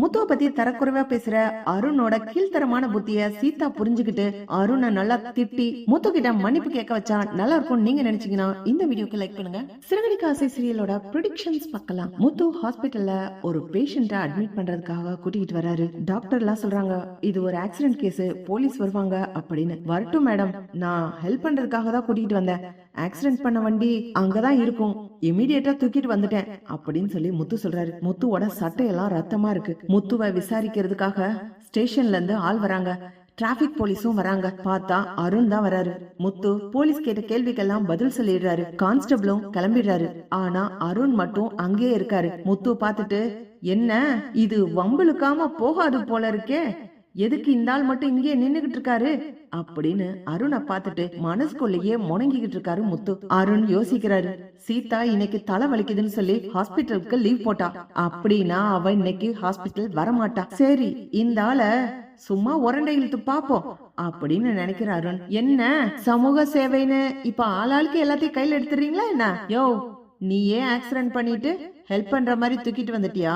முத்துவ பத்தி தரக்குறைவா பேசுற அருணோட கீழ்த்தரமான புத்திய சீதா புரிஞ்சுக்கிட்டு அருணை நல்லா திட்டி முத்து கிட்ட மன்னிப்பு கேட்க வச்சா நல்லா இருக்கும் நீங்க நினைச்சீங்கன்னா இந்த வீடியோக்கு லைக் பண்ணுங்க. சிறுகடிக்க ஆசை சீரியலோட ப்ரெடிக்ஷன்ஸ் பார்க்கலாம். முத்து ஹாஸ்பிட்டல்ல ஒரு பேஷண்ட அட்மிட் பண்றதுக்காக கூட்டிட்டு வராரு. டாக்டர் எல்லாம் சொல்றாங்க இது ஒரு ஆக்சிடென்ட் கேஸ், போலீஸ் வருவாங்க அப்படின்னு. வரட்டும் மேடம், நான் ஹெல்ப் பண்றதுக்காக தான் கூட்டிட்டு வந்தேன். ஆக்சிடென்ட் பண்ண வண்டி அங்கதான் இருக்கும், இமீடியட்டா தூக்கிட்டு வந்துட்டேன் அப்படின்னு சொல்லி முத்து சொல்றாரு. முத்துவோட சட்டையெல்லாம் ரத்தமா இருக்கு. முத்துவை விசாரிக்கிறதுக்காக ஸ்டேஷன்ல இருந்து ஆள் வராங்க. டிராபிக் போலீஸும் வராங்க. பார்த்தா அருண் தான் வராரு. முத்து போலீஸ் கேட்ட கேள்விக்கெல்லாம் பதில் சொல்லிடுறாரு. கான்ஸ்டபிளும் கிளம்பிடுறாரு. ஆனா அருண் மட்டும் அங்கேயே இருக்காரு. முத்து பார்த்துட்டு, என்ன இது வம்புலுக்காம போகாது போல இருக்கே, எதுக்கு இந்த ஆள் மட்டும் இங்கே நின்னுகிட்டு இருக்காரு அப்படின்னு அருணை பார்த்துட்டு மனசுக்குள்ளேயே முணங்கிக்கிட்டு இருக்காரு முத்து. அருண் யோசிக்கிறாரு, சீதா இன்னைக்கு தலை வலிக்குதுன்னு சொல்லி ஹாஸ்பிட்டலுக்கு லீவ் போட்டா, அப்படின்னா அவ இன்னைக்கு ஹாஸ்பிட்டல் வரமாட்டா. சரி, இந்த ஆள சும்மா உரண்டை இழுத்து பாப்போம் அப்படின்னு நினைக்கிற அருண், என்ன சமூக சேவைன்னு இப்ப ஆளாளுக்கு எல்லாத்தையும் கையில எடுத்துறீங்களா என்ன? யோ, நீ ஏன் ஆக்சிடென்ட் பண்ணிட்டு ஹெல்ப் பண்ற மாதிரி தூக்கிட்டு வந்துட்டியா,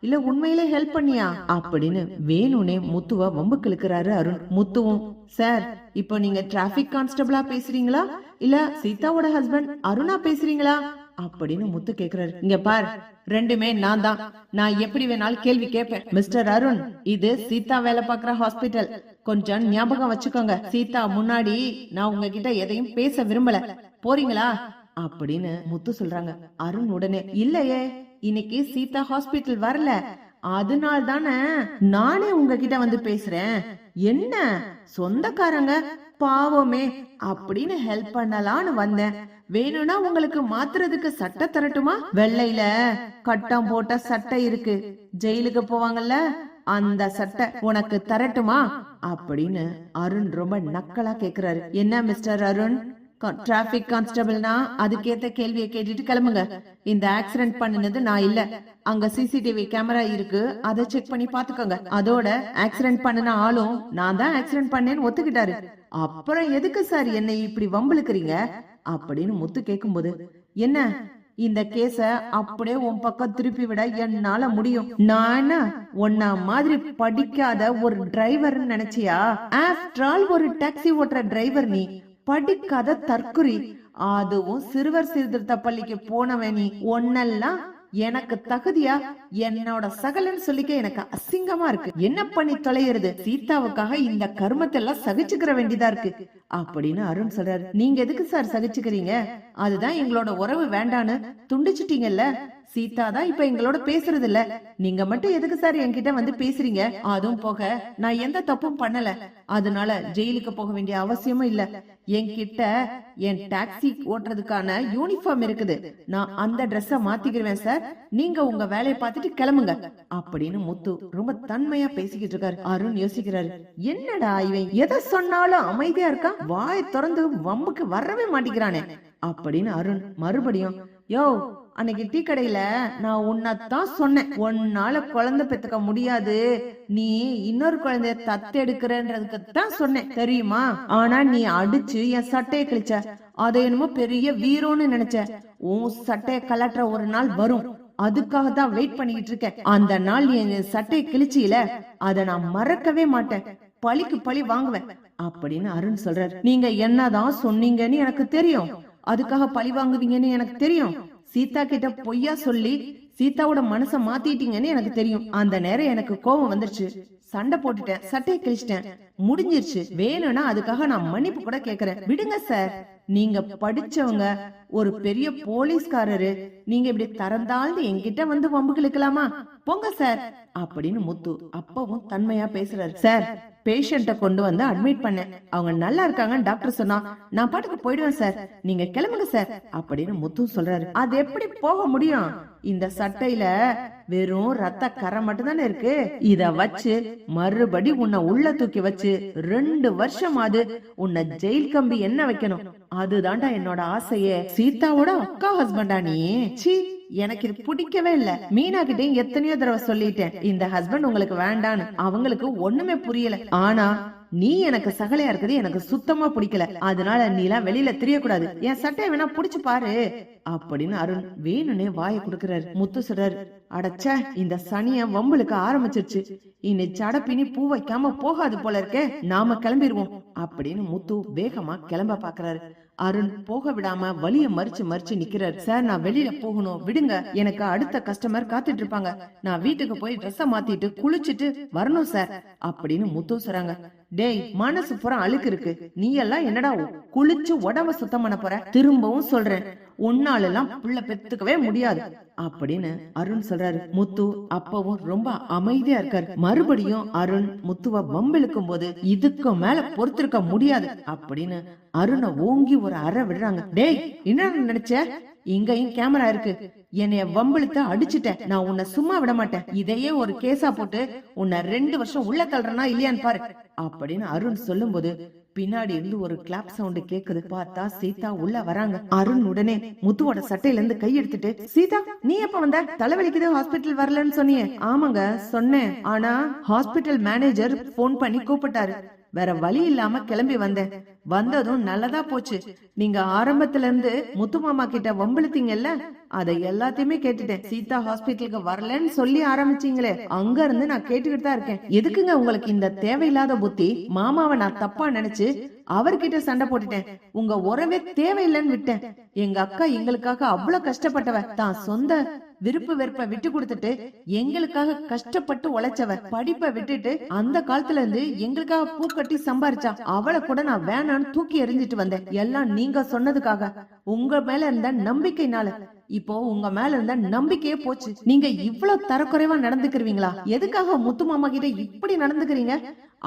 இல்ல உண்மையிலே ஹெல்ப் பண்ணியா அப்படின்னு வேணும்னே முத்துவ வம்புக்கு இழுக்கிறாரு அருண். முத்துவும், சார் இப்போ நீங்க டிராபிக் கான்ஸ்டபிளா பேசுறீங்களா இல்ல சீதாவோட ஹஸ்பண்ட் அருணா பேசுறீங்களா அப்படின்னு முத்து கேக்குறாரு. இங்க பார், ரெண்டுமே நான் தான், நான் எப்படி வேணாலும் கேள்வி கேட்பேன். மிஸ்டர் அருண், இது சீதா வேலை பாக்குற ஹாஸ்பிட்டல், கொஞ்சம் ஞாபகம் வச்சுக்கோங்க. சீதா முன்னாடி நான் உங்ககிட்ட எதையும் பேச விரும்பல, போறீங்களா அப்படின்னு முத்து சொல்றாங்க. அருண் உடனே, இல்லையே இன்னைக்கு சீதா ஹாஸ்பிட்டல் வரல, அதனால தானே நானே உங்ககிட்ட வந்து பேசுறேன். என்ன சொந்தக்காரங்க பாவமே அப்படின்னு ஹெல்ப் பண்ணலான்னு வந்தேன். வேணும்னா உங்களுக்கு மாத்துறதுக்கு சட்டை தரட்டுமா? வெள்ளையில கட்டம் போட்ட சட்டை இருக்கு, ஜெயிலுக்கு போவாங்கல்ல, அந்த சட்டை உனக்கு தரட்டுமா அப்படின்னு அருண் ரொம்ப நக்கலா கேக்குறாரு. என்ன மிஸ்டர் அருண், டிராபிக் கான்ஸ்டபிள்னா அதுக்கேத்த கேள்வியை கேட்டுட்டு கிளம்புங்க. இந்த ஆக்சிடென்ட் பண்ணினது நான் இல்ல, அங்க சிசிடிவி கேமரா இருக்கு, அதை செக் பண்ணி பாத்துக்கோங்க. அதோட ஆக்சிடென்ட் பண்ணின ஆளும் நான் தான் ஆக்சிடென்ட் பண்ணேன்னு ஒத்துக்கிட்டாரு. அப்புறம் எதுக்கு சார் என்னை இப்படி வம்பிழுக்கிறீங்க அப்படின்னு முத்து கேக்கும்போது, என்ன இந்த கேஸ அப்படியே உன் பக்கம் திருப்பி விட என்னால முடியும். நான் உன்ன மாதிரி படிக்காத ஒரு டிரைவர் நினைச்சியா? ஆஃப்டர் ஆல் ஒரு டாக்ஸி ஓட்டுற டிரைவர் நீ, படிக்காத தற்குறி, அதுவும் சிறுவர் சீர்திருத்த பள்ளிக்கு போனவன் நீ. ஒன்னெல்லாம் எனக்கு தகுதியா? என்னோட சகலன்னு சொல்லிக்க எனக்கு அசிங்கமா இருக்கு. என்ன பண்ணி தொலைகிறது? சீதாவுக்காக இந்த கர்மத்தை எல்லாம் சகிச்சுக்கிற வேண்டியதா இருக்கு அப்படின்னு அருண் சொல்றாரு. நீங்க எதுக்கு சார் சகிச்சுக்கிறீங்க? அதுதான் எங்களோட உறவு வேண்டான்னு துண்டிச்சிட்டீங்கல்ல. சீதா தான் இப்ப எங்களோட பேசுறது இல்ல, நீங்க மட்டும் எதுக்கு சார் என்கிட்ட வந்து பேசுறீங்க? அதுவும் போக நான் எந்த தப்பும் பண்ணல, அதனால ஜெயிலுக்கு போக வேண்டிய அவசியமும் இல்ல. என்கிட்ட என் டாக்ஸி ஓட்டுறதுக்கான யூனிஃபார்ம் இருக்குது, நான் அந்த ட்ரெஸ்ஸ மாத்திக்கிறேன் சார், நீங்க உங்க வேலையை பார்த்துட்டு கிளம்புங்க அப்படின்னு முத்து ரொம்ப தன்மையா பேசிக்கிட்டு இருக்காரு. அருண் யோசிக்கிறாரு, என்னடா இவன் எதை சொன்னாலும் அமைதியா இருக்கான், வாய் திறந்து வம்புக்கு வரவே மாட்டேங்கிறானே அப்படின்னு அருண் மறுபடியும், யோ அன்னைக்கு டீ கடையில நான் உன்னதான் சொன்னேன், உன்னால குழந்தை பெத்துக்க முடியாது, நீ இன்னொரு குழந்தைய தத்தெடுக்கிறன்றதுக்கு தான் சொன்னேன் தெரியுமா? ஆனா நீ அடிச்சு என் சட்டையை கிழிச்ச, அதை என்னமோ பெரிய வீரோன்னு நினைச்ச. உன் சட்டையை கலட்டுற ஒரு நாள் வரும், அதுக்காக தான் வெயிட் பண்ணிக்கிட்டு இருக்கேன். அந்த நாள் நீ என் சட்டையை கிழிச்சில, அதை நான் மறக்கவே மாட்டேன், பழிக்கு பழி வாங்குவேன் அப்படின்னு அருண் சொல்றாரு. நீங்க என்னதான் சொன்னீங்கன்னு எனக்கு தெரியும், அதுக்காக பழி வாங்குவீங்கன்னு எனக்கு தெரியும். சீதா கிட்ட பொய்யா சொல்லி சீதாவோட மனச மாத்திட்டீங்கன்னு எனக்கு தெரியும். அந்த நேரம் எனக்கு கோபம் வந்துருச்சு, சண்டை போட்டுட்டேன், சட்டையை கிழிச்சிட்டேன், முடிஞ்சிருச்சு. வேணும்னா அதுக்காக நான் மன்னிப்பு கூட கேக்குறேன், விடுங்க சார். நீங்க படிச்சவங்க, ஒரு பெரிய போலீஸ்காரரு, நீங்க இப்படி தரந்தாழ்ந்து என்கிட்ட வந்து வம்புக்கு இழுக்கலாமா? போங்க சார் அப்படின்னு முத்து அப்பவும் தன்மையா பேசுறாரு. சார், பேஷண்ட கொண்டு வந்து அட்மிட் பண்ணேன், அவங்க நல்லா இருக்காங்க டாக்டர் சொன்னா, நான் பாட்டுக்கு போயிடுவேன் சார், நீங்க கிளம்புங்க சார் அப்படின்னு முத்து சொல்றாரு. அது எப்படி போக முடியும்? இந்த சட்டையில வெறும் ரத்த கரை மட்டும் தானே இருக்கு, இத வச்சு மறுபடி உன்னை உள்ள தூக்கி வச்சு 2 வருஷமாவது உன்னை ஜெயில் கம்பி என்ன வைக்கணும், அதுதான்டா என்னோட ஆசையே. சீதாவோட அக்கா ஹஸ்பண்டா நீ? சீ, எனக்கு இது பிடிக்கவே இல்ல. மீனா கிட்டே எத்தனையோ தடவை சொல்லிட்டேன் இந்த ஹஸ்பண்ட் உங்களுக்கு வேண்டான்னு, அவங்களுக்கு ஒண்ணுமே புரியல. ஆனா நீ எனக்கு சகலையா இருக்குது எனக்கு சுத்தமா பிடிக்கல, அதனால நீ எல்லாம் வெளியில தெரியக்கூடாது, என் சட்டையை வேணா புடிச்சு பாரு அப்படின்னு அருண் வேணும்னே வாயை கொடுக்கறாரு. முத்து சொல்றாரு, அடச்ச இந்த சனிய வம்புலுக்கு ஆரம்பிச்சிருச்சு, இனி சடப்பினி பூ வைக்காம போகாது போல இருக்கே, நாம கிளம்பிடுவோம் அப்படின்னு முத்து வேகமா கிளம்ப பாக்குறாரு. அருண் போக விடாம வலிய மறிச்சு மறிச்சு நிக்கிறாரு. சார் நான் வெளியில போகணும், விடுங்க, எனக்கு அடுத்த கஸ்டமர் காத்துட்டு இருப்பாங்க, நான் வீட்டுக்கு போய் ட்ரெஸ்ஸ மாத்திட்டு குளிச்சுட்டு வரணும் சார் அப்படின்னு முத்து சொல்றாங்க. டேய், மனசு பூரா அழுக்கு இருக்கு, நீ எல்லாம் என்னடா குளிச்சு உடம்ப சுத்தம் பண்ண போற? திரும்பவும் சொல்றேன், உன்னால எல்லாம் புள்ள பெத்துக்கவே முடியாது அப்படின்னு அருண் சொல்றாரு. முத்து அப்பவும் ரொம்ப அமைதியா இருக்காரு. மறுபடியும் அருண் முத்துவ வம்பிழுக்கும் போது இதுக்கு மேல பொறுத்திருக்க முடியாது அப்படின்னு அருணை ஓங்கி ஒரு அறை விடுறாங்க. டேய், என்ன நினைச்ச? இங்கேயும் கேமரா இருக்கு, என்னைய வம்பிழுத்த அடிச்சுட்டேன், நான் உன்னை சும்மா விட மாட்டேன், இதையே ஒரு கேஸா போட்டு உன்னை 2 வருஷம் உள்ள தள்ளுறனா இல்லையான்னு பாரு அப்படின்னு அருண் சொல்லும் போது பின்னாடி இருந்து ஒரு கிளாப் சவுண்ட் கேக்குது. பார்த்தா சீதா உள்ள வராங்க. அருண் உடனே முத்துவோட சட்டையில இருந்து கை எடுத்துட்டு, சீதா நீ எப்ப வந்த? தலைவலிக்குது, ஹாஸ்பிட்டல் வரலன்னு சொன்னியே. ஆமாங்க சொன்னேன், ஆனா ஹாஸ்பிட்டல் மேனேஜர் போன் பண்ணி கூப்பிட்டாரு, வேற வழி இல்லாம கிளம்பி வந்தேன், வந்ததும் நல்லதா போச்சு, நீங்க ஆரம்பத்துல இருந்து முத்து மாமா கிட்ட வம்பிழுத்தீங்கல்ல, அதை எல்லாத்தையுமே கேட்டுட்டேன், சீதா ஹாஸ்பிட்டலுக்கு வரலன்னு சொல்லி ஆரம்பிச்சீங்களே, அங்க இருந்து நான் கேட்டுக்கிட்டு தான் இருக்கேன், எதுக்குங்க உங்களுக்கு இந்த தேவையில்லாத புத்தி? மாமாவை நான் தப்பா நினைச்சு அவர்கிட்ட சண்டை போட்டுட்டேன், உங்க உறவே தேவையில்லைன்னு விட்டேன், எங்க அக்கா எங்களுக்காக அவ்வளவு கஷ்டப்பட்டவ, தான் சொந்த விருப்பு வெறுப்ப விட்டு கொடுத்துட்டு எங்களுக்காக கஷ்டப்பட்டு உழைச்சவ, படிப்பை விட்டுட்டு அந்த காலத்துல இருந்து எங்களுக்காக பூ கட்டி சம்பாரிச்சா, அவளை கூட நான் வேணான்னு தூக்கி எறிஞ்சிட்டு வந்தேன், எல்லாம் நீங்க சொன்னதுக்காக, உங்க மேல இருந்த நம்பிக்கைனால. இப்போ உங்க மேல இருந்த நம்பிக்கையே போச்சு, நீங்க இவ்வளவு தரக்குறைவா நடந்துக்கிறீங்களா? எதுக்காக முத்து மாமா கிட்ட இப்படி நடந்துக்கிறீங்க?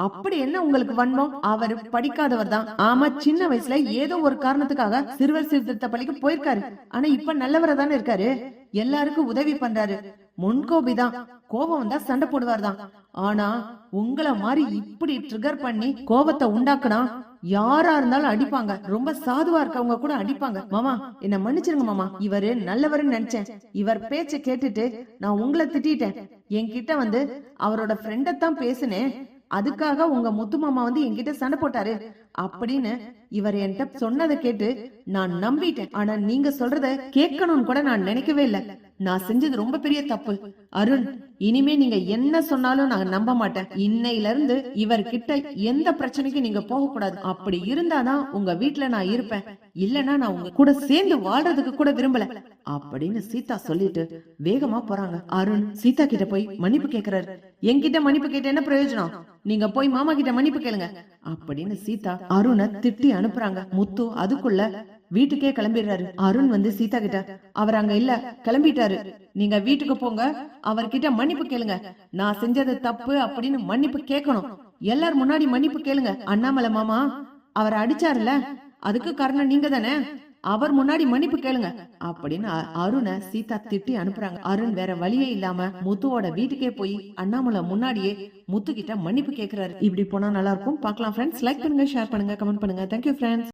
அப்படி என்ன உங்களுக்கு வன்மம்? அவர் படிக்காதவர் தான், ஆமா, சின்ன வயசுல ஏதோ ஒரு காரணத்துக்காக சிறுவர் சீர்திருத்த பள்ளிக்கு போயிருக்காரு, ஆனா இப்ப நல்லவரா தானே இருக்காரு, எல்லாருக்கும் உதவி பண்றாரு, முன்கோபிதான், கோபம் வந்தா சண்டை போடுவார் தான், ஆனா உங்களை மாதிரி இப்படி ட்ரிகர் பண்ணி கோபத்தை உண்டாக்குனா யாரா இருந்தாலும் அடிப்பாங்க, ரொம்ப சாதுவா இருக்கவங்க கூட அடிப்பாங்க. மாமா என்ன மன்னிச்சிருங்க மாமா, இவரு நல்லவருன்னு நினைச்சேன், இவர் பேச்ச கேட்டுட்டு நான் உங்களை திட்டிட்டேன், என்கிட்ட வந்து அவரோட ஃப்ரெண்ட தான் பேசுனேன், அதுக்காக உங்க முத்து மாமா வந்து என்கிட்ட சண்டை போட்டாரு அப்படின்னு இவர் என்கிட்ட சொன்னதை கேட்டு நான் நம்பிட்டேன், ஆனா நீங்க சொல்றத கேட்கணும்னு கூட நான் நினைக்கவே இல்லை, நான் செஞ்சது ரொம்ப பெரிய தப்பு. அருண், இனிமே நீங்க என்ன சொன்னாலும் நான் நம்ப மாட்டேன், இன்னையில இருந்து இவர்கிட்ட எந்த பிரச்சனைக்கும் நீங்க போக கூடாது, அப்படி இருந்தாதான் உங்க வீட்டுல நான் இருப்பேன், இல்லனா நான் உங்க கூட சேர்ந்து வாழ்றதுக்கு கூட விரும்பல அப்படின்னு சீதா சொல்லிட்டு வேகமா போறாங்க. அருண் சீதா கிட்ட போய் மன்னிப்பு கேக்குறாரு. என்கிட்ட மன்னிப்பு கேட்ட என்ன பிரயோஜனம், நீங்க போய் மாமா கிட்ட மன்னிப்பு கேளுங்க அப்படின்னு சீதா அருணை திட்டி அனுப்புறாங்க. முத்து அதுக்குள்ள வீட்டுக்கே கிளம்பிடுறாரு. அருண் வந்து சீதா கிட்ட, அவர் அங்க இல்ல, கிளம்பிட்டாரு, நீங்க வீட்டுக்கு போங்க, அவர்கிட்ட மன்னிப்பு கேளுங்க, நான் செஞ்சது தப்பு அப்படின்னு மன்னிப்பு கேட்கணும், எல்லாரும் முன்னாடி மன்னிப்பு கேளுங்க, அண்ணாமலை மாமா அவர் அடிச்சாருல, அதுக்கு காரணம் நீங்க தானே, அவர் முன்னாடி மன்னிப்பு கேளுங்க அப்படின்னு அருணை சீதா திட்டி அனுப்புறாங்க. அருண் வேற வழியே இல்லாம முத்துவோட வீட்டுக்கே போய் அண்ணாமலை முன்னாடியே முத்து கிட்ட மன்னிப்பு கேக்குறாரு. இப்படி போனா நல்லா இருக்கும். பார்க்கலாம் ஃப்ரெண்ட்ஸ், லைக் பண்ணுங்க, ஷேர் பண்ணுங்க, கமெண்ட் பண்ணுங்க. Thank you friends.